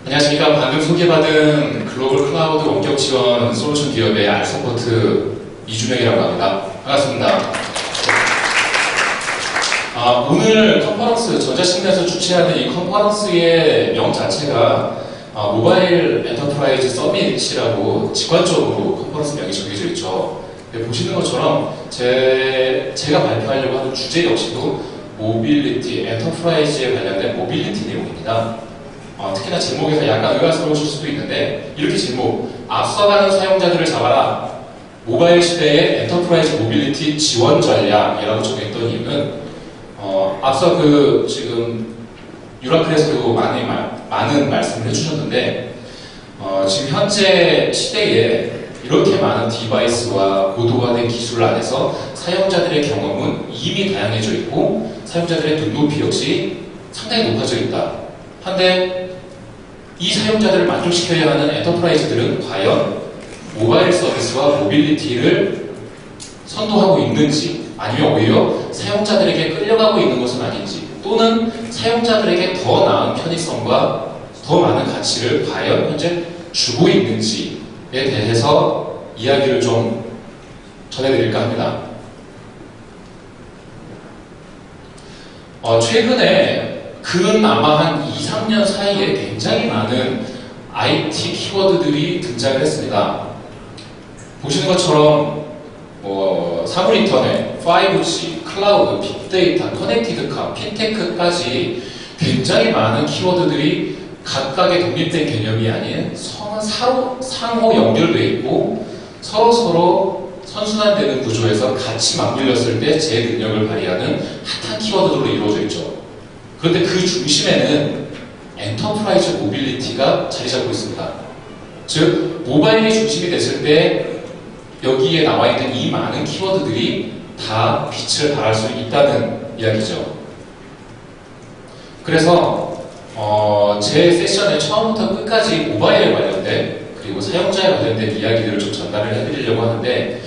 안녕하십니까. 방금 소개받은 글로벌 클라우드 원격 지원 솔루션 기업의 알서포트 이준혁이라고 합니다. 반갑습니다. 오늘 컨퍼런스, 전자신문에서 주최하는 이 컨퍼런스의 명 자체가 모바일 엔터프라이즈 서밋이라고 직관적으로 컨퍼런스 명이 정해져 있죠. 보시는 것처럼 제가 발표하려고 하는 주제 역시도 모빌리티, 엔터프라이즈에 관련된 모빌리티 내용입니다. 특히나 제목에서 약간 의아스러우실 수도 있는데 이렇게 제목, 앞서가는 사용자들을 잡아라, 모바일 시대의 엔터프라이즈 모빌리티 지원 전략이라고 정했던 이유는 앞서 지금 유라클에서도 많은 말씀을 해주셨는데 지금 현재 시대에 이렇게 많은 디바이스와 고도화된 기술 안에서 사용자들의 경험은 이미 다양해져 있고 사용자들의 눈높이 역시 상당히 높아져 있다. 한데 이 사용자들을 만족시켜야 하는 엔터프라이즈들은 과연 모바일 서비스와 모빌리티를 선도하고 있는지, 아니면 오히려 사용자들에게 끌려가고 있는 것은 아닌지, 또는 사용자들에게 더 나은 편의성과 더 많은 가치를 과연 현재 주고 있는지에 대해서 이야기를 좀 전해드릴까 합니다. 최근에 아마 한 2, 3년 사이에 굉장히 많은 IT 키워드들이 등장을 했습니다. 보시는 것처럼 사물 인터넷, 5G, 클라우드, 빅데이터, 커넥티드카, 핀테크까지 굉장히 많은 키워드들이 각각의 독립된 개념이 아닌 상호 연결되어 있고 서로 선순환되는 구조에서 같이 맞물렸을 때 제 능력을 발휘하는 핫한 키워드들로 이루어져 있죠. 그런데 그 중심에는 엔터프라이즈 모빌리티가 자리 잡고 있습니다. 즉, 모바일이 중심이 됐을 때 여기에 나와 있는 이 많은 키워드들이 다 빛을 발할 수 있다는 이야기죠. 그래서 제 세션에 처음부터 끝까지 모바일에 관련된 그리고 사용자에 관련된 이야기들을 좀 전달을 해드리려고 하는데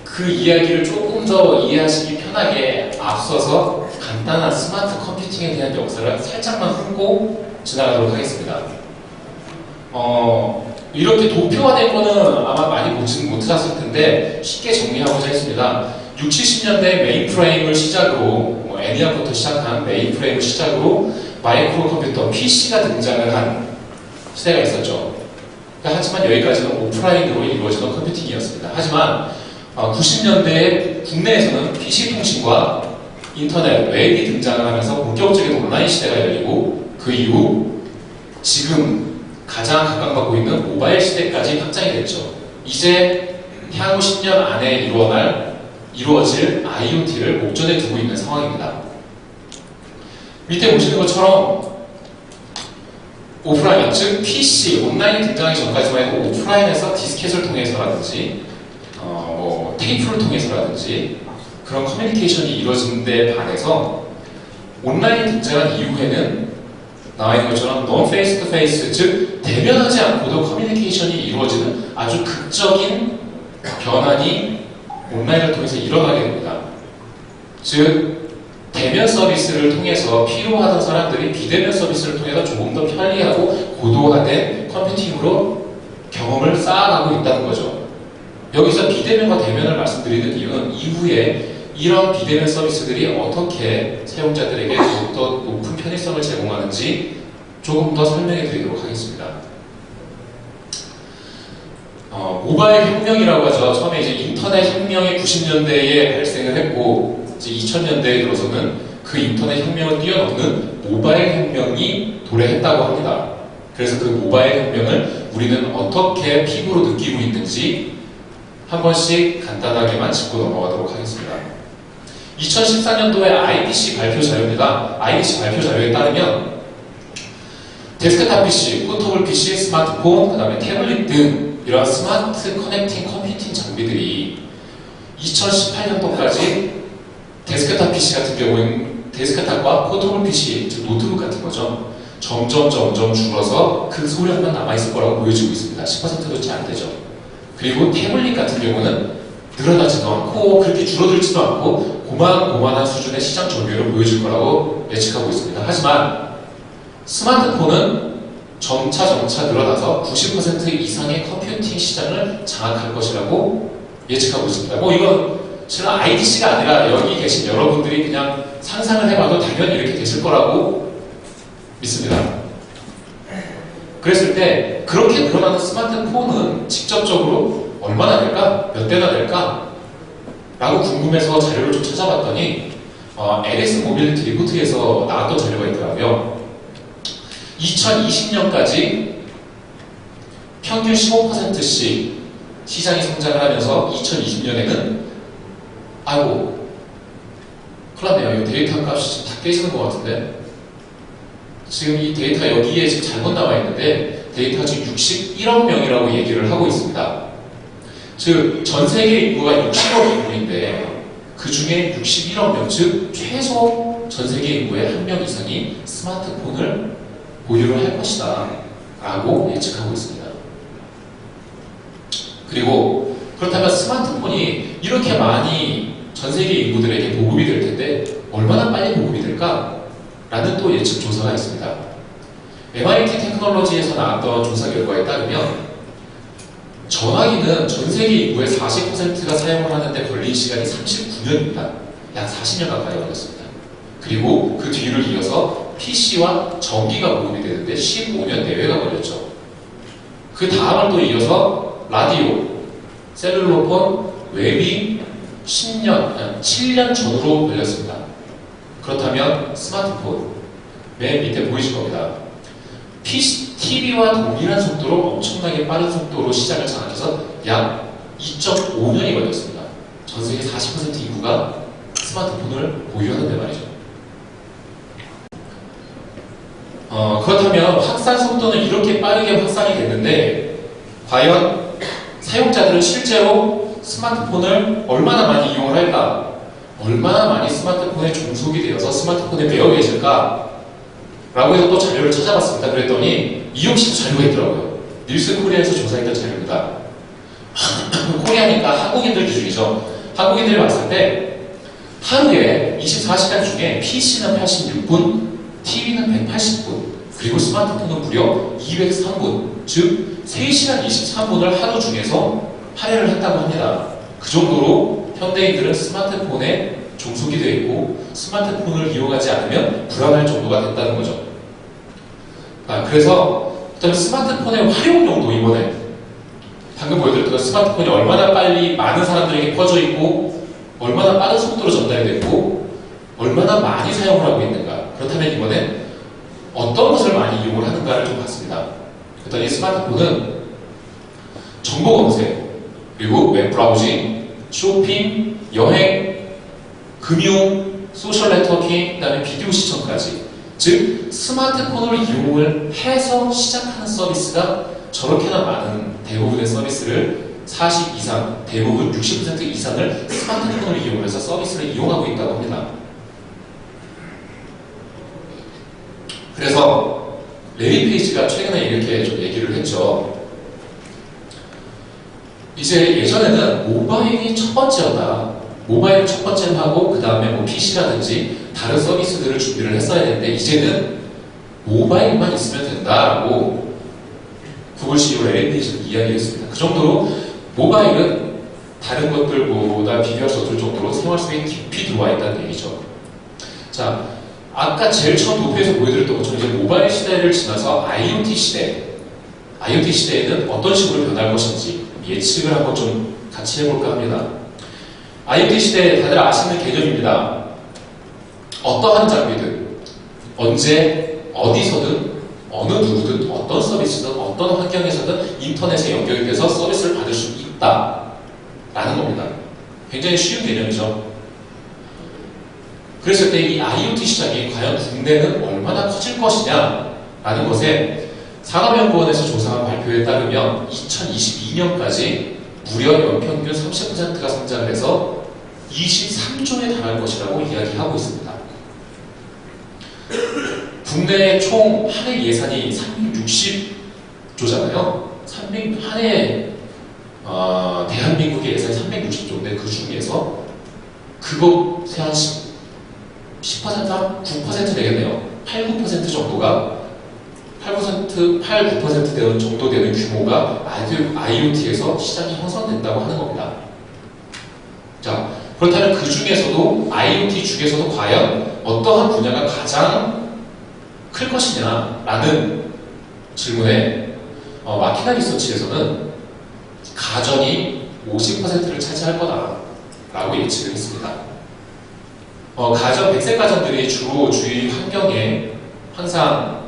그 이야기를 조금 더 이해하시기 편하게 앞서서 간단한 스마트 컴퓨팅에 대한 역사를 살짝만 훑고 지나가도록 하겠습니다. 이렇게 도표화된 거는 아마 많이 보지는 못하셨을 텐데 쉽게 정리하고자 했습니다. 60, 70년대 메인프레임을 시작으로 애니악부터 시작한 메인프레임을 시작으로 마이크로 컴퓨터 PC가 등장을 한 시대가 있었죠. 하지만 여기까지는 오프라인으로 이루어지던 컴퓨팅이었습니다. 하지만 90년대에 국내에서는 PC 통신과 인터넷, 웹이 등장을 하면서 본격적인 온라인 시대가 열리고 그 이후 지금 가장 각광받고 있는 모바일 시대까지 확장이 됐죠. 이제 향후 10년 안에 이루어질 IoT를 목전에 두고 있는 상황입니다. 밑에 보시는 것처럼 오프라인, 즉 PC, 온라인이 등장하기 전까지만 해도 오프라인에서 디스켓을 통해서라든지 테이프를 통해서라든지 그런 커뮤니케이션이 이루어지는 데 반해서 온라인이 등장한 이후에는 나와 있는 것처럼 non face to face, 즉 대면하지 않고도 커뮤니케이션이 이루어지는 아주 극적인 변환이 온라인을 통해서 일어나게 됩니다. 즉 대면 서비스를 통해서 필요하던 사람들이 비대면 서비스를 통해서 조금 더 편리하고 고도화된 컴퓨팅으로 경험을 쌓아가고 있다는 거죠. 여기서 비대면과 대면을 말씀드리는 이유는 이후에 이런 비대면 서비스들이 어떻게 사용자들에게 더욱더 높은 편의성을 제공하는지 조금 더 설명해 드리도록 하겠습니다. 모바일 혁명이라고 하죠. 처음에 이제 인터넷 혁명이 90년대에 발생을 했고 이제 2000년대에 들어서는 그 인터넷 혁명을 뛰어넘는 모바일 혁명이 도래했다고 합니다. 그래서 그 모바일 혁명을 우리는 어떻게 피부로 느끼고 있는지 한 번씩 간단하게만 짚고 넘어가도록 하겠습니다. 2014년도에 IDC 발표 자료입니다. IDC 발표 자료에 따르면 데스크탑 PC, 포터블 PC, 스마트폰, 그 다음에 태블릿 등 이러한 스마트 커넥팅 컴퓨팅 장비들이 2018년도까지 데스크탑 PC 같은 경우에는 데스크탑과 포터블 PC, 즉 노트북 같은 거죠. 점점 줄어서 그 소량만 남아있을 거라고 보여지고 있습니다. 10%도 채 안 되죠. 그리고 태블릿 같은 경우는 늘어나지도 않고 그렇게 줄어들지도 않고 고만고만한 수준의 시장 점유율을 보여줄 거라고 예측하고 있습니다. 하지만 스마트폰은 점차 늘어나서 90% 이상의 컴퓨팅 시장을 장악할 것이라고 예측하고 있습니다. 뭐 이건 제가 IDC가 아니라 여기 계신 여러분들이 그냥 상상을 해봐도 당연히 이렇게 되실 거라고 믿습니다. 그랬을 때 그렇게 늘어나는 스마트폰은 직접적으로 얼마나 될까? 몇 대나 될까? 라고 궁금해서 자료를 좀 찾아봤더니 LS 모빌리티 리포트에서 나왔던 자료가 있더라고요. 2020년까지 평균 15%씩 시장이 성장을 하면서 2020년에는 아이고 큰일 났네요. 이 데이터 값이 지금 다 깨지는 것 같은데 지금 이 데이터 여기에 지금 잘못 나와 있는데 데이터가 지금 61억 명이라고 얘기를 하고 있습니다. 즉 전 세계 인구가 60억 인구인데 그 중에 61억 명, 즉 최소 전 세계 인구의 한 명 이상이 스마트폰을 보유를 할 것이다 라고 예측하고 있습니다. 그리고 그렇다면 스마트폰이 이렇게 많이 전 세계 인구들에게 보급이 될 텐데 얼마나 빨리 보급이 될까? 라는 또 예측 조사가 있습니다. MIT 테크놀로지에서 나왔던 조사 결과에 따르면 전화기는 전 세계 인구의 40%가 사용을 하는데 걸린 시간이 39년입니다. 약 40년 가까이 걸렸습니다. 그리고 그 뒤를 이어서 PC와 전기가 보급이 되는데 15년 내외가 걸렸죠. 그 다음을 또 이어서 라디오, 셀룰로폰, 웹이 7년 전으로 걸렸습니다. 그렇다면 스마트폰, 맨 밑에 보이실 겁니다. TV와 동일한 속도로 엄청나게 빠른 속도로 시장을 장악해서 약 2.5년이 걸렸습니다. 전 세계 40% 인구가 스마트폰을 보유하는데 말이죠. 그렇다면 확산 속도는 이렇게 빠르게 확산이 됐는데 과연 사용자들은 실제로 스마트폰을 얼마나 많이 이용을 할까? 얼마나 많이 스마트폰에 종속이 되어서 스마트폰에 매여 계실까? 라고 해서 또 자료를 찾아봤습니다. 그랬더니 이 역시도 자료가 있더라고요. 닐슨 코리아에서 조사했던 자료입니다. 코리아니까 한국인들 기준이죠. 한국인들이 봤을 때 하루에 24시간 중에 PC는 86분, TV는 180분, 그리고 스마트폰은 무려 203분, 즉 3시간 23분을 하루 중에서 할애를 했다고 합니다. 그 정도로 현대인들은 스마트폰에 종속이 되어 있고 스마트폰을 이용하지 않으면 불안할 정도가 됐다는 거죠. 그래서 그다음에 스마트폰의 활용 용도 이번에 방금 보여드렸던 스마트폰이 얼마나 빨리 많은 사람들에게 퍼져 있고 얼마나 빠른 속도로 전달이 됐고 얼마나 많이 사용을 하고 있는가. 그렇다면 이번엔 어떤 것을 많이 이용을 하는가를 좀 봤습니다. 그랬더니 스마트폰은 정보 검색, 그리고 웹 브라우징, 쇼핑, 여행, 금융, 소셜 네트워킹, 그 다음에 비디오 시청까지, 즉 스마트폰을 이용을 해서 시작하는 서비스가 저렇게나 많은 대부분의 서비스를 40 이상, 대부분 60% 이상을 스마트폰을 이용해서 서비스를 이용하고 있다고 합니다. 그래서 레리 페이지가 최근에 이렇게 좀 얘기를 했죠. 이제 예전에는 모바일이 첫 번째였다. 모바일을 첫 번째로 하고 그 다음에 뭐 PC라든지 다른 서비스들을 준비를 했어야 되는데 이제는 모바일만 있으면 된다라고 구글 CEO 레리 페이지는 이야기했습니다. 그 정도로 모바일은 다른 것들보다 비교할 수 없을 정도로 생활 속에 깊이 들어와 있다는 얘기죠. 자, 아까 제일 처음 도표에서 보여드렸던 것처럼 이제 모바일 시대를 지나서 IoT 시대, IoT 시대에는 어떤 식으로 변할 것인지 예측을 한번 좀 같이 해볼까 합니다. IoT 시대 다들 아시는 개념입니다. 어떠한 장비든 언제 어디서든 어느 누구든 어떤 서비스든 어떤 환경에서든 인터넷에 연결이 돼서 서비스를 받을 수 있다라는 겁니다. 굉장히 쉬운 개념이죠. 그랬을 때 이 IoT 시장이 과연 국내는 얼마나 커질 것이냐라는 것에 산업연구원에서 조사한 발표에 따르면 2022년까지 무려 연평균 30%가 성장을 해서 23조에 달할 것이라고 이야기하고 있습니다. 국내 총 한 해 예산이 360조잖아요. 한 해 대한민국의 예산이 360조인데 그 중에서 그것의 한 10%, 9% 되겠네요. 8, 9% 정도가 8, 9% 정도 되는 규모가 IoT에서 시장이 형성된다고 하는 겁니다. 자, 그렇다면 그 중에서도 IoT 중에서도 과연 어떠한 분야가 가장 클 것이냐라는 질문에 마키나 리서치에서는 가전이 50%를 차지할 거다라고 예측을 했습니다. 가전, 백색 가전들이 주로 주위 환경에 항상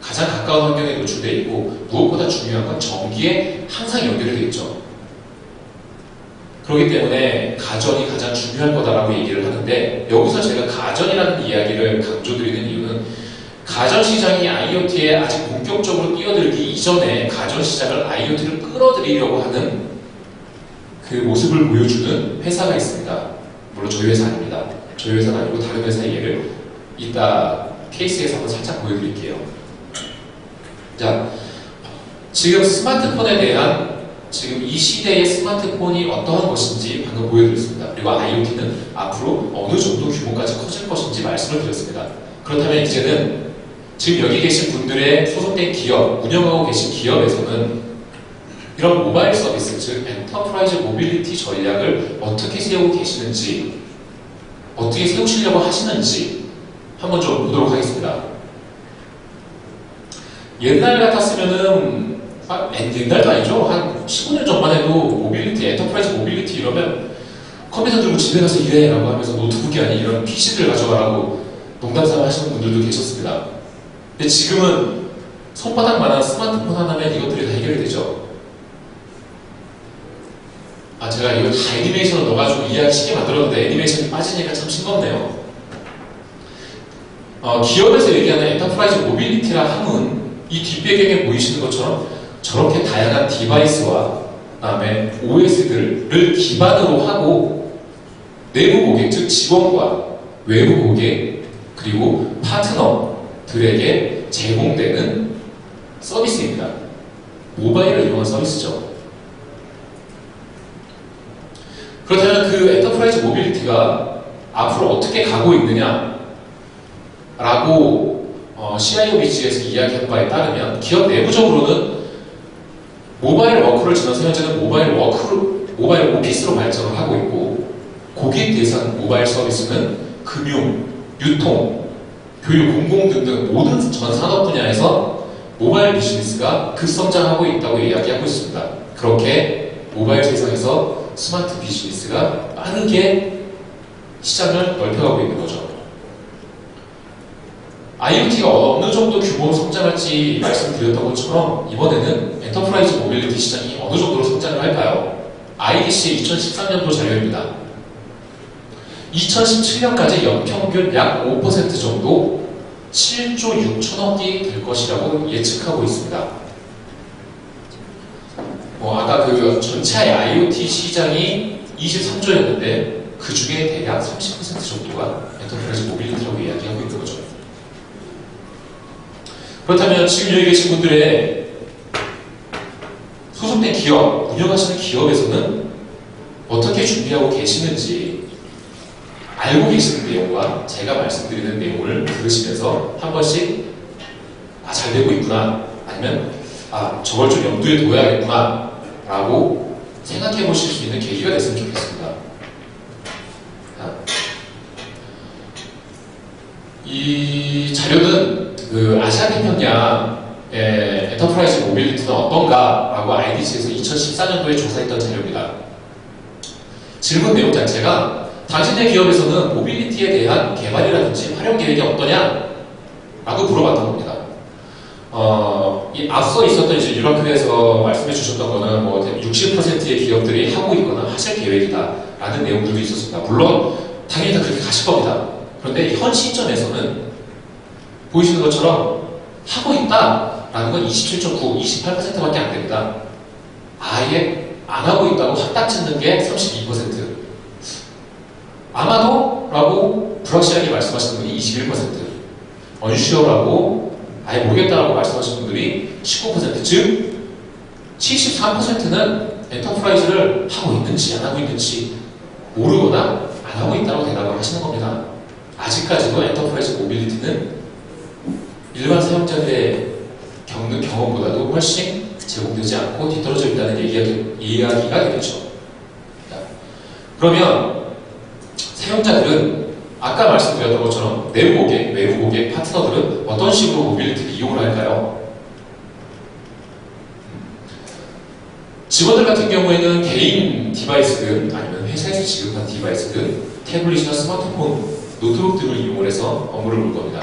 가장 가까운 환경에 노출되어 있고 무엇보다 중요한 건 전기에 항상 연결이 되어 있죠. 그렇기 때문에 가전이 가장 중요할 거다라고 얘기를 하는데 여기서 제가 가전이라는 이야기를 강조드리는 이유는 가전 시장이 IoT에 아직 본격적으로 뛰어들기 이전에 가전 시장을 IoT를 끌어들이려고 하는 그 모습을 보여주는 회사가 있습니다. 물론 저희 회사 아닙니다. 저희 회사가 아니고 다른 회사의 예를 이따 케이스에서 한번 살짝 보여드릴게요. 자, 지금 스마트폰에 대한 지금 이 시대의 스마트폰이 어떠한 것인지 방금 보여드렸습니다. 그리고 IoT는 앞으로 어느 정도 규모까지 커질 것인지 말씀을 드렸습니다. 그렇다면 이제는 지금 여기 계신 분들의 소속된 기업, 운영하고 계신 기업에서는 이런 모바일 서비스, 즉 엔터프라이즈 모빌리티 전략을 어떻게 세우고 계시는지, 어떻게 세우시려고 하시는지 한번 좀 보도록 하겠습니다. 옛날 같았으면은 옛날도 아니죠. 한 15년 전만 해도 모빌리티, 엔터프라이즈 모빌리티 이러면 컴퓨터 들고 집에 가서 일해라고 하면서 노트북이 아닌 이런 PC들 가져가라고 농담삼아 하시는 분들도 계셨습니다. 근데 지금은 손바닥만한 스마트폰 하나면 이것들이 다 해결이 되죠. 제가 이거 다 애니메이션을 넣어가지고 이해하기 쉽게 만들었는데 애니메이션이 빠지니까 참 싱겁네요. 기업에서 얘기하는 엔터프라이즈 모빌리티라 함은 이 뒷배경에 보이시는 것처럼 저렇게 다양한 디바이스와 그다음에 OS들을 기반으로 하고 내부 고객, 즉 직원과 외부 고객 그리고 파트너들에게 제공되는 서비스입니다. 모바일을 이용한 서비스죠. 그렇다면 그 엔터프라이즈 모빌리티가 앞으로 어떻게 가고 있느냐 라고 CIO 비즈에서 이야기한 바에 따르면 기업 내부적으로는 모바일 워크를 지나서 현재는 모바일 오피스로 발전을 하고 있고 고객 대상 모바일 서비스는 금융, 유통, 교육, 공공 등등 모든 전 산업 분야에서 모바일 비즈니스가 급성장하고 있다고 이야기하고 있습니다. 그렇게 모바일 세상에서 스마트 비즈니스가 빠르게 시장을 넓혀가고 있는 거죠. IoT가 어느 정도 규모로 성장할지 말씀드렸던 것처럼 이번에는 엔터프라이즈 모빌리티 시장이 어느 정도로 성장을 할까요? IDC의 2013년도 자료입니다. 2017년까지 연평균 약 5% 정도 7조 6천억이 될 것이라고 예측하고 있습니다. 아까 그 전체 IoT 시장이 23조였는데 그 중에 대략 30% 정도가 엔터프라이즈 모빌리티라고 이야기하고 있는 거죠. 그렇다면 지금 여기 계신 분들의 소속된 기업, 운영하시는 기업에서는 어떻게 준비하고 계시는지 알고 계시는 내용과 제가 말씀드리는 내용을 들으시면서 한 번씩 잘 되고 있구나 아니면 저걸 좀 염두에 둬야겠구나 라고 생각해 보실 수 있는 계기가 됐으면 좋겠습니다. 이 자료는 그 아시아태평양의 엔터프라이즈 모빌리티는 어떤가라고 IDC에서 2014년도에 조사했던 자료입니다. 질문 내용 자체가 당신의 기업에서는 모빌리티에 대한 개발이라든지 활용 계획이 어떠냐? 라고 물어봤던 겁니다. 이 앞서 있었던 이제 유럽회에서 말씀해 주셨던 거는 60%의 기업들이 하고 있거나 하실 계획이다 라는 내용들도 있었습니다. 물론 당연히 다 그렇게 가실 겁니다. 그런데 현 시점에서는 보이시는 것처럼 하고 있다라는 건 27.9, 28%밖에 안 됩니다. 아예 안 하고 있다고 확딱 짓는 게 32%. 아마도 라고 불확실하게 말씀하시는 분이 21%. 언슈어라고 아예 모르겠다라고 말씀하시는 분들이 19%. 즉 73%는 엔터프라이즈를 하고 있는지 안 하고 있는지 모르거나 안 하고 있다고 대답을 하시는 겁니다. 아직까지도 엔터프라이즈 모빌리티는 일반 사용자들의 겪는 경험보다도 훨씬 제공되지 않고 뒤떨어져 있다는 이야기가 되겠죠. 그러면 사용자들은 아까 말씀드렸던 것처럼 내부 고객, 외부 고객, 파트너들은 어떤 식으로 모빌리티를 이용을 할까요? 직원들 같은 경우에는 개인 디바이스든 아니면 회사에서 지급한 디바이스든 태블릿이나 스마트폰, 노트북 등을 이용을 해서 업무를 볼 겁니다.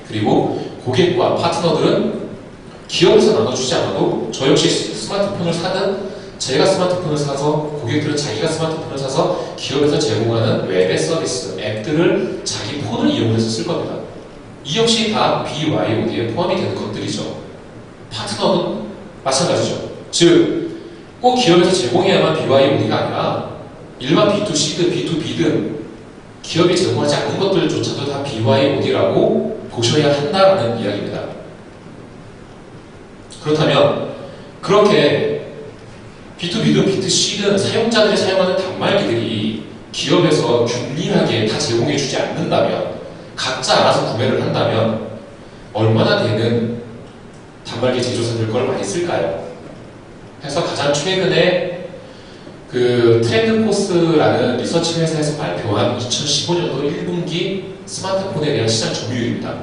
그리고 고객과 파트너들은 기업에서 나눠주지 않아도 저 역시 스마트폰을 사든 제가 스마트폰을 사서 고객들은 자기가 스마트폰을 사서 기업에서 제공하는 웹의 서비스, 앱들을 자기 폰을 이용해서 쓸 겁니다. 이 역시 다 BYOD에 포함이 되는 것들이죠. 파트너는 마찬가지죠. 즉, 꼭 기업에서 제공해야만 BYOD가 아니라 일반 B2C든 B2B든 기업이 제공하지 않는 것들조차도 다 BYOD라고 보셔야 한다는 이야기입니다. 그렇다면 그렇게 B2B든 B2C든 사용자들이 사용하는 단말기들이 기업에서 균일하게 다 제공해주지 않는다면, 각자 알아서 구매를 한다면 얼마나 되는 단말기 제조사들 걸 많이 쓸까요? 해서 가장 최근에 그 트렌드포스라는 리서치 회사에서 발표한 2015년도 1분기 스마트폰에 대한 시장 점유율입니다.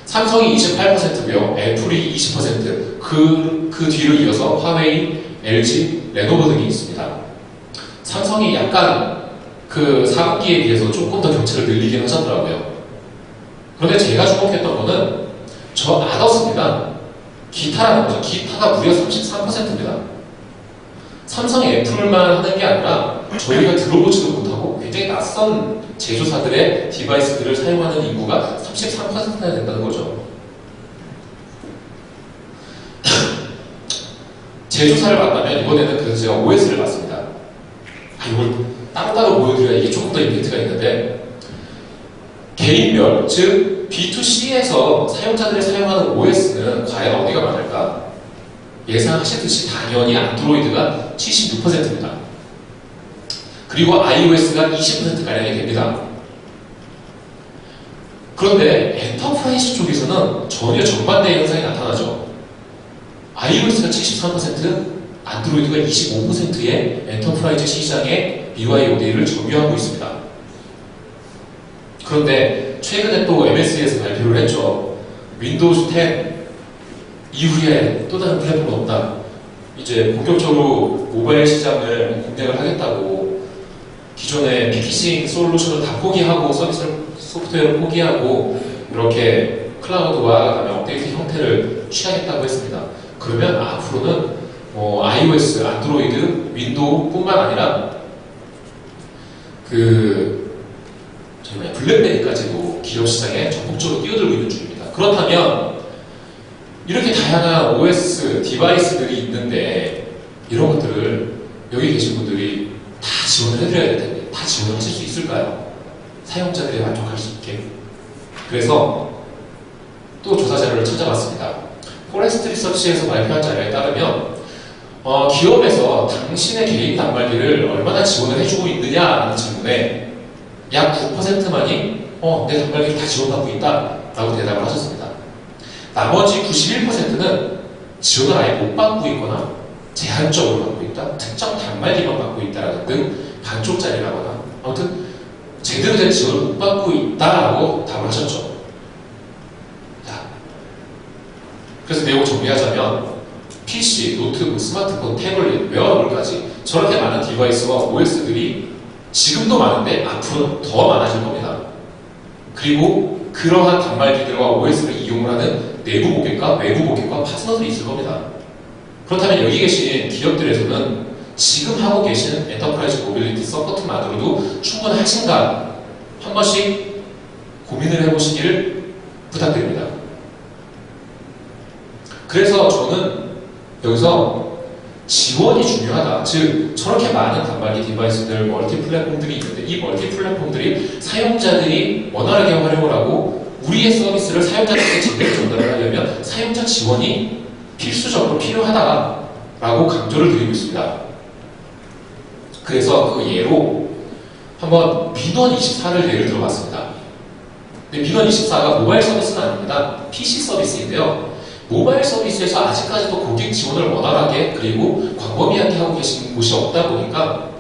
삼성이 28%고요, 애플이 20%, 그 뒤를 이어서 화웨이, LG, 레노버 등이 있습니다. 삼성이 약간 그 4분기에 비해서 조금 더 격차를 늘리긴 하셨더라고요. 그런데 제가 주목했던 거는 저 아더스입니다. 기타라는 거죠. 기타가 무려 33%입니다. 삼성이 애플만 하는 게 아니라 저희가 들어보지도 못하고 굉장히 낯선 제조사들의 디바이스들을 사용하는 인구가 33%나 된다는 거죠. 제조사를 만나면 이번에는 그래서 제가 OS를 봤습니다. 이걸 따로따로 보여드려야 이게 조금 더 임팩트가 있는데, 개인별, 즉 B2C에서 사용자들이 사용하는 OS는 과연 어디가 많을까? 예상하시듯이 당연히 안드로이드가 76%입니다. 그리고 iOS가 20%가량이 됩니다. 그런데 엔터프라이즈 쪽에서는 전혀 정반대의 현상이 나타나죠. iOS가 73%, 안드로이드가 25%의 엔터프라이즈 시장에 BYOD를 점유하고 있습니다. 그런데 최근에 또 MS에서 발표를 했죠. 윈도우즈 10 이후에 또 다른 플랫폼은 없다. 이제 본격적으로 모바일 시장을 공략을 하겠다고 기존의 패키징 솔루션을 다 포기하고 소프트웨어를 포기하고 이렇게 클라우드와 그다음에 업데이트 형태를 취하겠다고 했습니다. 그러면 앞으로는 iOS, 안드로이드, 윈도우뿐만 아니라 블랙베리까지도 기업 시장에 적극적으로 뛰어들고 있는 중입니다. 그렇다면 이렇게 다양한 OS 디바이스들이 있는데 이런 것들을 여기 계신 분들이 다 지원을 해드려야 될 텐데 다 지원을 하실 수 있을까요? 사용자들이 만족할 수 있게. 그래서 또 조사 자료를 찾아봤습니다. 포레스트 리서치에서 발표한 자료에 따르면 기업에서 당신의 개인 단말기를 얼마나 지원을 해주고 있느냐라는 질문에 약 9%만이 내 단말기를 다 지원하고 있다 라고 대답을 하셨습니다. 나머지 91%는 지원을 아예 못 받고 있거나 제한적으로 받고 있다, 특정 단말기만 받고 있다라는 등 반쪽짜리라거나 아무튼 제대로 된 지원을 못 받고 있다라고 답을 하셨죠. 그래서 내용을 정리하자면 PC, 노트북, 스마트폰, 태블릿, 웨어러블까지 저렇게 많은 디바이스와 OS들이 지금도 많은데 앞으로는 더 많아질 겁니다. 그리고 그러한 단말기들과 OS를 이용하는 내부 고객과 외부 고객과 파트너들이 있을 겁니다. 그렇다면 여기 계신 기업들에서는 지금 하고 계신 엔터프라이즈 모빌리티 서포트만으로도 충분하신가 한 번씩 고민을 해보시기를 부탁드립니다. 그래서 저는 여기서 지원이 중요하다. 즉 저렇게 많은 단말기 디바이스들, 멀티 플랫폼들이 있는데 이 멀티 플랫폼들이 사용자들이 원활하게 활용을 하고 우리의 서비스를 사용자들에게 제대로 전달을 하려면 사용자 지원이 필수적으로 필요하다라고 강조를 드리고 있습니다. 그래서 그 예로 한번 민원24를 예를 들어봤습니다. 근데 민원24가 모바일 서비스는 아닙니다. PC 서비스인데요. 모바일 서비스에서 아직까지도 고객 지원을 원활하게 그리고 광범위하게 하고 계신 곳이 없다 보니까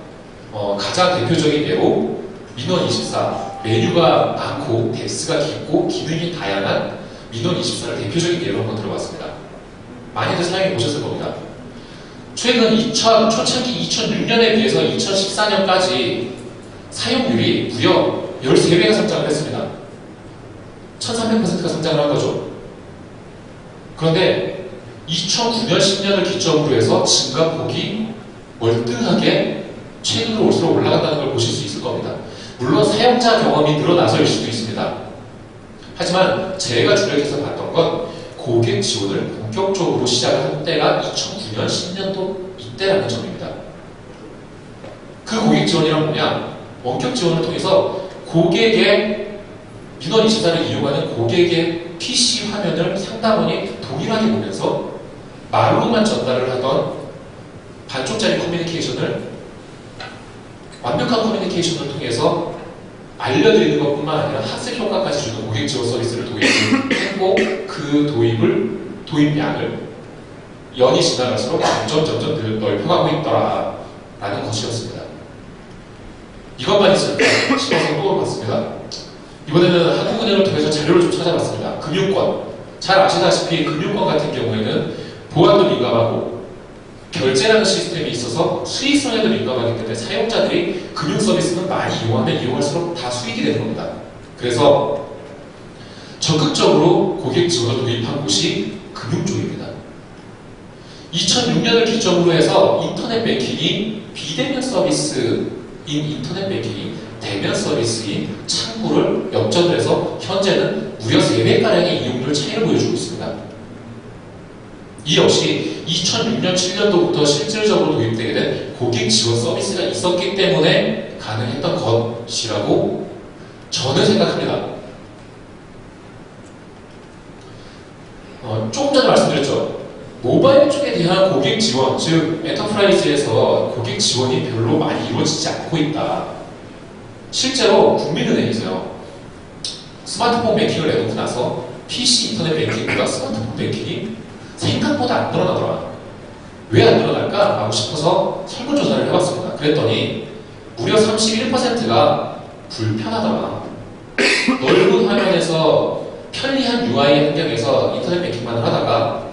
가장 대표적인 예로 민원24 메뉴가 많고 텍스트가 깊고 기능이 다양한 민원24를 대표적인 예로 한번 들어봤습니다. 많이들 사용해 보셨을 겁니다. 최근 초창기 2006년에 비해서 2014년까지 사용률이 무려 13배가 성장을 했습니다. 1300%가 성장을 한 거죠. 그런데 2009년, 10년을 기점으로 해서 증가폭이 월등하게 최근으로 올수록 올라간다는 걸 보실 수 있을 겁니다. 물론 사용자 경험이 늘어나서일 수도 있습니다. 하지만 제가 주력해서 봤던 건 고객 지원을 본격적으로 시작한 때가 2009년, 10년도 이때라는 점입니다. 그 고객 지원이란 뭐냐? 원격 지원을 통해서 고객의 민원24를 이용하는 고객의 PC 화면을 상담원이 동일하게 보면서 말로만 전달을 하던 반쪽짜리 커뮤니케이션을 완벽한 커뮤니케이션을 통해서 알려드리는 것뿐만 아니라 학습 효과까지 주는 고객 지원 서비스를 도입했고 그 도입량을 연이 지나갈수록 점점 넓혀가고 있더라라는 것이었습니다. 이것만 있을까 싶어서 또 봤습니다. 이번에는 한국은행을 통해서 자료를 좀 찾아봤습니다. 금융권. 잘 아시다시피 금융권 같은 경우에는 보안도 민감하고 결제라는 시스템이 있어서 수익성에도 민감하기 때문에 사용자들이 금융 서비스는 많이 이용하면 이용할수록 다 수익이 되는 겁니다. 그래서 적극적으로 고객 지원을 도입한 곳이 금융 쪽입니다. 2006년을 기점으로 해서 인터넷 뱅킹이 비대면 서비스인 인터넷 뱅킹이 대면 서비스인 창구를 역전을 해서 현재는 무려 3배가량의 이용률 차이를 보여주고 있습니다. 이 역시 2006년, 7년도부터 실질적으로 도입되게 된 고객 지원 서비스가 있었기 때문에 가능했던 것이라고 저는 생각합니다. 조금 전에 말씀드렸죠. 모바일 쪽에 대한 고객 지원, 즉 엔터프라이즈에서 고객 지원이 별로 많이 이루어지지 않고 있다. 실제로 국민은행에서요. 스마트폰 뱅킹을 내놓고 나서 PC 인터넷 뱅킹보다 스마트폰 뱅킹이 생각보다 안 늘어나더라. 왜 안 늘어날까? 라고 싶어서 설문조사를 해봤습니다. 그랬더니 무려 31%가 불편하더라. 넓은 화면에서 편리한 UI 환경에서 인터넷 뱅킹만 하다가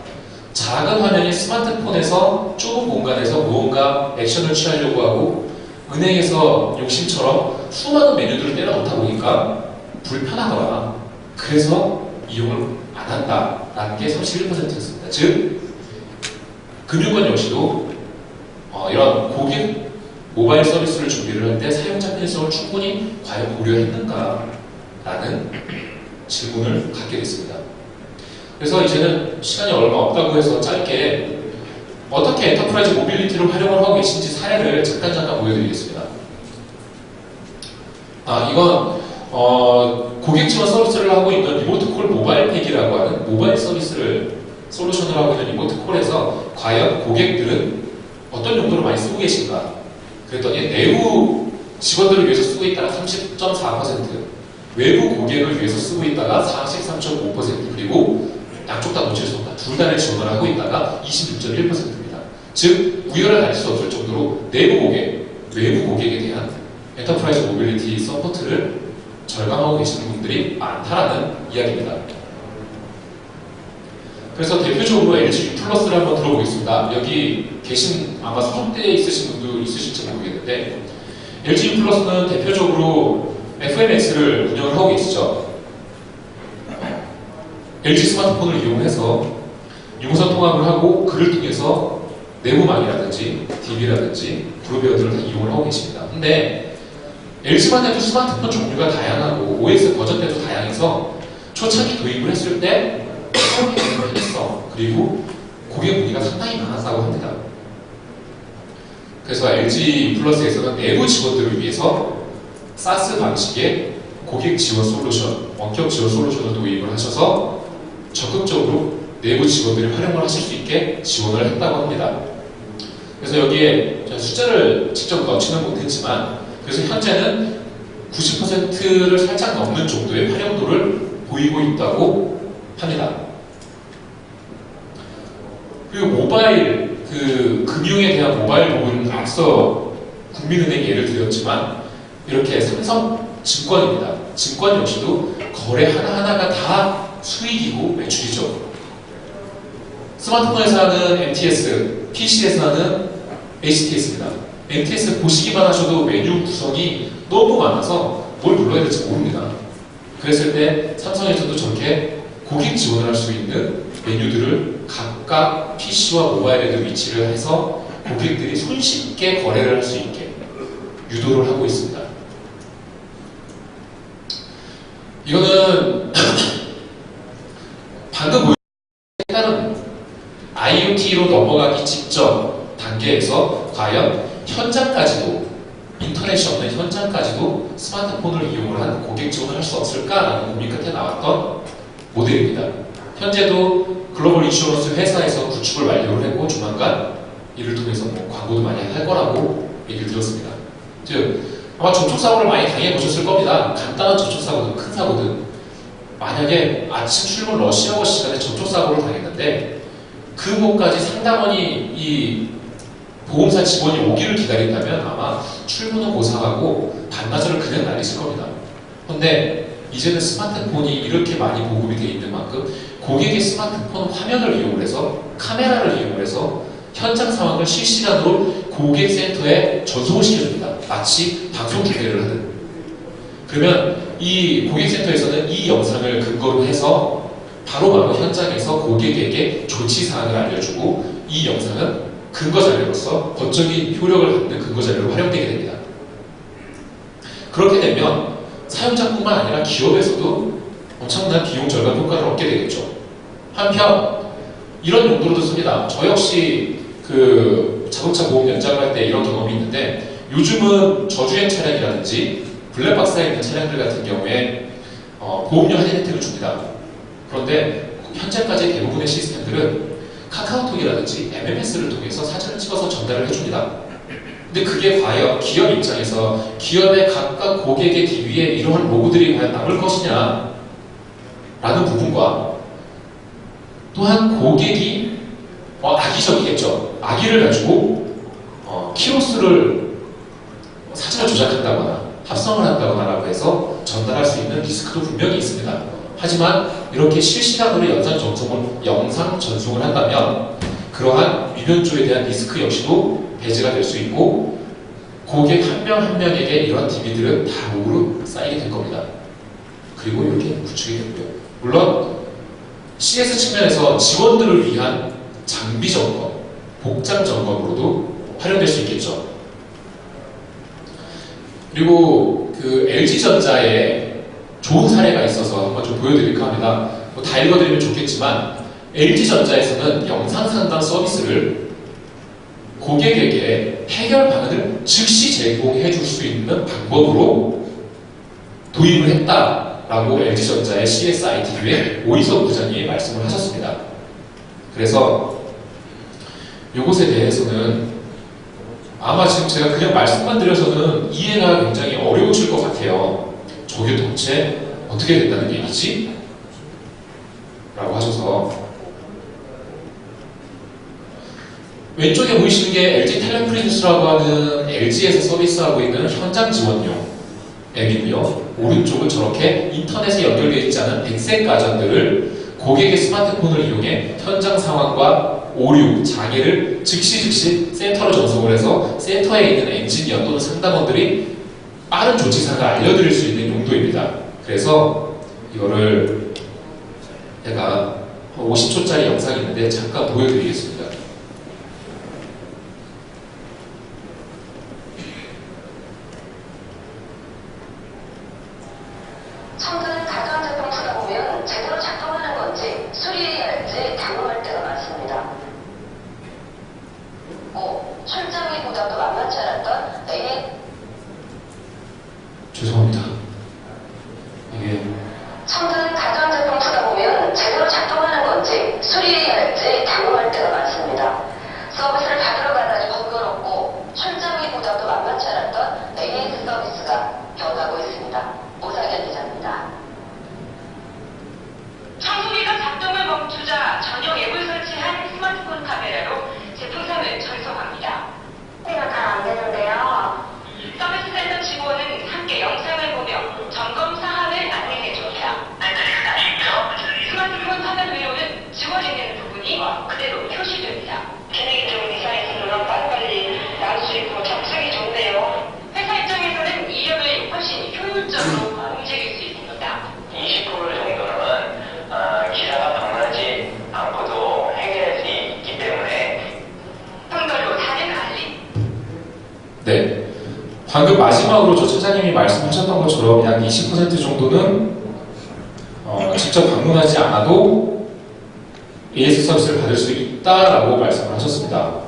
작은 화면인 스마트폰에서 좁은 공간에서 무언가 액션을 취하려고 하고 은행에서 욕심처럼 수많은 메뉴들을 때려 넣다 보니까 불편하더라. 그래서 이용을 안 한다라는 게 31%였습니다. 즉 금융권 역시도 이런 고객 모바일 서비스를 준비를 할 때 사용자 편의성을 충분히 과연 고려했는가라는 질문을 갖게 됐습니다. 그래서 이제는 시간이 얼마 없다고 해서 짧게 어떻게 엔터프라이즈 모빌리티를 활용을 하고 계신지 사례를 잠깐 보여드리겠습니다. 이건 고객 지원 서비스를 하고 있는 리모트콜 모바일팩이라고 하는 모바일 솔루션을 하고 있는 리모트콜에서 과연 고객들은 어떤 용도로 많이 쓰고 계신가? 그랬더니 내부 직원들을 위해서 쓰고 있다가 30.4%, 외부 고객을 위해서 쓰고 있다가 43.5%, 그리고 양쪽 다 놓칠 수 없다. 둘 다를 지원을 하고 있다가 26.1%입니다. 즉 우열을 가릴 수 없을 정도로 내부 고객, 외부 고객에 대한 엔터프라이즈 모빌리티 서포트를 절감하고 계시는 분들이 많다라는 이야기입니다. 그래서 대표적으로 LG U 플러스를 한번 들어보겠습니다. 여기 계신 아마 소속되어 있으신 분도 있으실지 모르겠는데 LG U 플러스는 대표적으로 FMX를 운영을 하고 계시죠. LG 스마트폰을 이용해서 유무선 통합을 하고 그를 통해서 내부망이라든지 DB라든지 브로드밴드를 다 이용을 하고 계십니다. 근데 LG만 해도 스마트폰 종류가 다양하고 OS 버전대도 다양해서 초창기 도입을 했을 때 사용이 편했어. 그리고 고객 문의가 상당히 많았다고 합니다. 그래서 LG 플러스에서는 내부 직원들을 위해서 사스 방식의 고객 지원 솔루션, 원격 지원 솔루션을 도입을 하셔서 적극적으로 내부 직원들이 활용을 하실 수 있게 지원을 했다고 합니다. 그래서 여기에 숫자를 직접 넣지는 못했지만 그래서 현재는 90%를 살짝 넘는 정도의 활용도를 보이고 있다고 합니다. 그리고 모바일, 금융에 대한 모바일 부분은 앞서 국민은행 예를 드렸지만, 이렇게 삼성증권입니다. 증권 역시도 거래 하나하나가 다 수익이고 매출이죠. 스마트폰에서 하는 MTS, PC에서 하는 HTS입니다. MTS 보시기만 하셔도 메뉴 구성이 너무 많아서 뭘 눌러야 될지 모릅니다. 그랬을 때 삼성에서도 저렇게 고객 지원을 할 수 있는 메뉴들을 각각 PC와 모바일에도 위치를 해서 고객들이 손쉽게 거래를 할 수 있게 유도를 하고 있습니다. 이거는 방금 보여준 색깔은 IoT로 넘어가기 직전 단계에서 과연 현장까지도, 인터넷이 없는 현장까지도 스마트폰을 이용을 한 고객 지원을 할 수 없을까라는 고민 끝에 나왔던 모델입니다. 현재도 글로벌 인슈런스 회사에서 구축을 완료를 했고 조만간 이를 통해서 광고도 많이 할 거라고 얘기를 들었습니다. 즉 아마 접촉사고를 많이 당해보셨을 겁니다. 간단한 접촉사고든 큰 사고든 만약에 아침 출근 러시아워 시간에 접촉사고를 당했는데 그 곳까지 상당원이 이 보험사 직원이 오기를 기다린다면 아마 출근은 고사하고 반나절을 그냥 날리실 겁니다. 그런데 이제는 스마트폰이 이렇게 많이 보급이 되어 있는 만큼 고객의 스마트폰 화면을 이용해서 카메라를 이용해서 현장 상황을 실시간으로 고객센터에 전송을 시켜줍니다. 마치 방송 중계를 하듯. 그러면 이 고객센터에서는 이 영상을 근거로 해서 바로바로 현장에서 고객에게 조치사항을 알려주고 이 영상은 근거자료로서 법적인 효력을 갖는 근거자료로 활용되게 됩니다. 그렇게 되면 사용자뿐만 아니라 기업에서도 엄청난 비용 절감 효과를 얻게 되겠죠. 한편 이런 용도로도 씁니다. 저 역시 자동차 보험 연장을 할 때 이런 경험이 있는데 요즘은 저주행 차량이라든지 블랙박스에 있는 차량들 같은 경우에 보험료 할인 혜택을 줍니다. 그런데 현재까지 대부분의 시스템들은 카카오톡이라든지 MMS를 통해서 사진을 찍어서 전달을 해줍니다. 근데 그게 과연 기업 입장에서 기업의 각각 고객의 DB에 이러한 로고들이 과연 남을 것이냐 라는 부분과 또한 고객이 악의적이겠죠. 악의를 가지고 키로수를 사진을 조작한다거나 합성을 한다거나 해서 전달할 수 있는 리스크도 분명히 있습니다. 하지만 이렇게 실시간으로 영상 전송을 한다면 그러한 위변조에 대한 리스크 역시도 배제가 될 수 있고 고객 한 명 한 명에게 이러한 DB들은 다 로그로 쌓이게 될 겁니다. 그리고 이렇게 구축이 되고요. 물론 CS 측면에서 직원들을 위한 장비 점검, 복장 점검으로도 활용될 수 있겠죠. 그리고 LG전자에 좋은 사례가 있어서 한번 좀 보여드릴까 합니다. 다 읽어드리면 좋겠지만 LG전자에서는 영상 상담 서비스를 고객에게 해결 방안을 즉시 제공해 줄 수 있는 방법으로 도입을 했다라고 LG전자의 CSITU의 오이석 부장님이 말씀을 하셨습니다. 그래서 이것에 대해서는 아마 지금 제가 그냥 말씀만 드려서는 이해가 굉장히 어려우실 것 같아요. 저게 도대체 어떻게 된다는 얘기지? 라고 하셔서 왼쪽에 보이시는 게 LG 텔레프린스라고 하는 LG에서 서비스하고 있는 현장 지원용 앱이고요. 오른쪽은 저렇게 인터넷에 연결되어 있지 않은 백색 가전들을 고객의 스마트폰을 이용해 현장 상황과 오류, 장애를 즉시 센터로 전송을 해서 센터에 있는 엔지니어 또는 상담원들이 빠른 조치사항을 알려드릴 수 있는 용도입니다. 그래서 이거를 제가 50초짜리 영상이 있는데 잠깐 보여드리겠습니다. 첨가는 가전제품 쓰다 보면 제대로 작동하는 건지 수리해야 할지 당황할 때가 많습니다. 철장이보다도 만만치 않았던 죄송합니다. 이게 첨가는 가전제품 쓰다 보면 제대로 작동하는 건지 수리해야 할지 당황할 때가 많습니다. 방금 마지막으로 저 차장님이 말씀하셨던 것처럼 약 20% 정도는 직접 방문하지 않아도 AS 서비스를 받을 수 있다라고 말씀을 하셨습니다.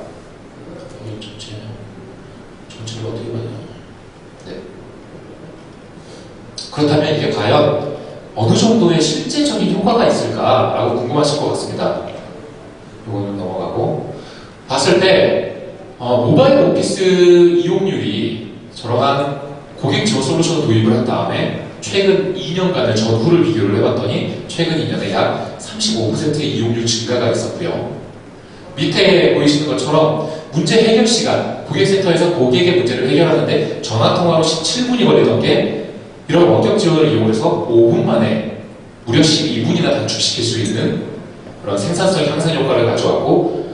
전체를 어떻게 봐야 되나? 네. 그렇다면 이게 과연 어느 정도의 실제적인 효과가 있을까라고 궁금하실 것 같습니다. 이거는 넘어가고 봤을 때 모바일 오피스 이용률이 저러한 고객 지원 솔루션을 도입을 한 다음에 최근 2년간의 전후를 비교를 해봤더니 최근 2년에 약 35%의 이용률 증가가 있었고요. 밑에 보이시는 것처럼 문제 해결 시간, 고객센터에서 고객의 문제를 해결하는데 전화통화로 17분이 걸리던 게 이런 원격 지원을 이용해서 5분 만에 무려 12분이나 단축시킬 수 있는 그런 생산성 향상 효과를 가져왔고,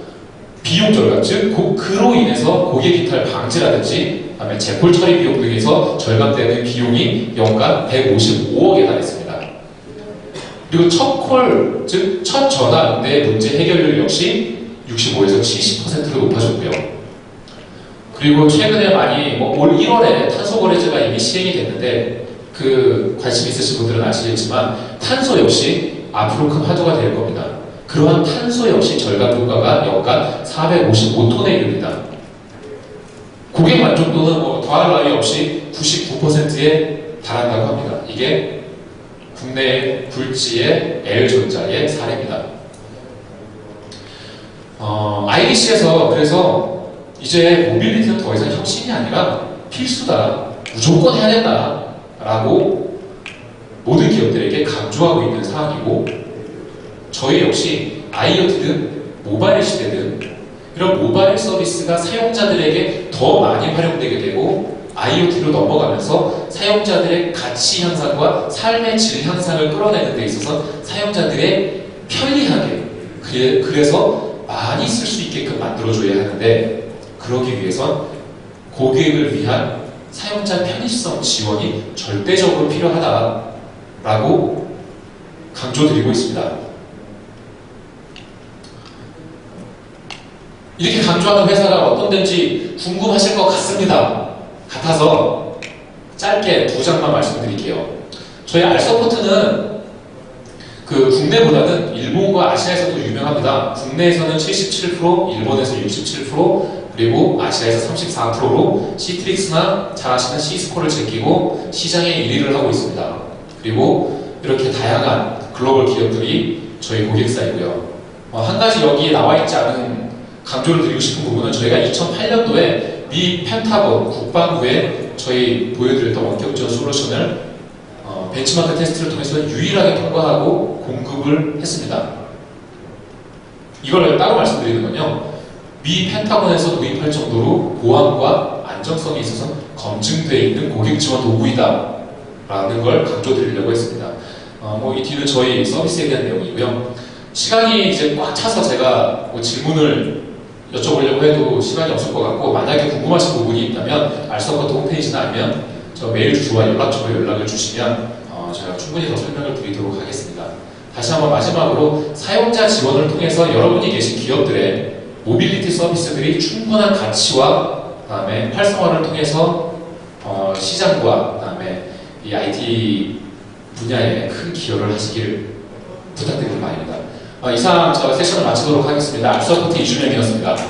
비용 절감, 즉 그로 인해서 고객 이탈 방지라든지 그다음에 재콜 처리 비용 등에서 절감되는 비용이 연간 155억에 달했습니다. 그리고 첫 콜, 즉 첫 전화 응대 문제 해결률 역시 65에서 70%로 높아졌고요. 그리고 최근에 많이 올 1월에 탄소 거래제가 이미 시행이 됐는데 관심 있으신 분들은 아시겠지만 탄소 역시 앞으로 큰 화두가 될 겁니다. 그러한 탄소 역시 절감 효과가 연간 455톤에 이릅니다. 고객 만족도는 더할 나위 없이 99%에 달한다고 합니다. 이게 국내 굴지의 L전자의 사례입니다. IBC에서 그래서 이제 모빌리티는 더 이상 혁신이 아니라 필수다, 무조건 해야 된다 라고 모든 기업들에게 강조하고 있는 사항이고, 저희 역시 IoT든 모바일 시대든 이런 모바일 서비스가 사용자들에게 더 많이 활용되게 되고 IoT로 넘어가면서 사용자들의 가치 향상과 삶의 질 향상을 끌어내는 데 있어서 사용자들의 편리하게 그래서 많이 쓸 수 있게끔 만들어줘야 하는데, 그러기 위해선 고객을 위한 사용자 편의성 지원이 절대적으로 필요하다라고 강조드리고 있습니다. 이렇게 강조하는 회사가 어떤 데인지 궁금하실 것 같아서 짧게 2장만 말씀드릴게요. 저희 알서포트는 국내보다는 일본과 아시아에서도 유명합니다. 국내에서는 77%, 일본에서 67%, 그리고 아시아에서 34%로 시트릭스나 잘 아시는 시스코를 제끼고 시장의 1위를 하고 있습니다. 그리고 이렇게 다양한 글로벌 기업들이 저희 고객사이고요. 한 가지 여기에 나와 있지 않은 강조를 드리고 싶은 부분은 저희가 2008년도에 미 펜타곤 국방부에 저희 보여드렸던 원격 지원 솔루션을 벤치마크 테스트를 통해서 유일하게 통과하고 공급을 했습니다. 이걸 따로 말씀드리는 건요, 미 펜타곤에서 도입할 정도로 보안과 안정성에 있어서 검증되어 있는 고객 지원 도구이다 라는 걸 강조드리려고 했습니다. 이 뒤는 저희 서비스에 대한 내용이고요. 시간이 이제 꽉 차서 제가 질문을 여쭤보려고 해도 시간이 없을 것 같고, 만약에 궁금하신 부분이 있다면 알서포트 홈페이지나 아니면 저 메일 주소와 연락처로 연락을 주시면 제가 충분히 더 설명을 드리도록 하겠습니다. 다시 한번 마지막으로 사용자 지원을 통해서 여러분이 계신 기업들의 모빌리티 서비스들이 충분한 가치와 그다음에 활성화를 통해서 시장과 그다음에 이 IT 분야에 큰 기여를 하시길 부탁드리는 바입니다. 이상 저 세션을 마치도록 하겠습니다. 알서포트 이준영이었습니다. 네,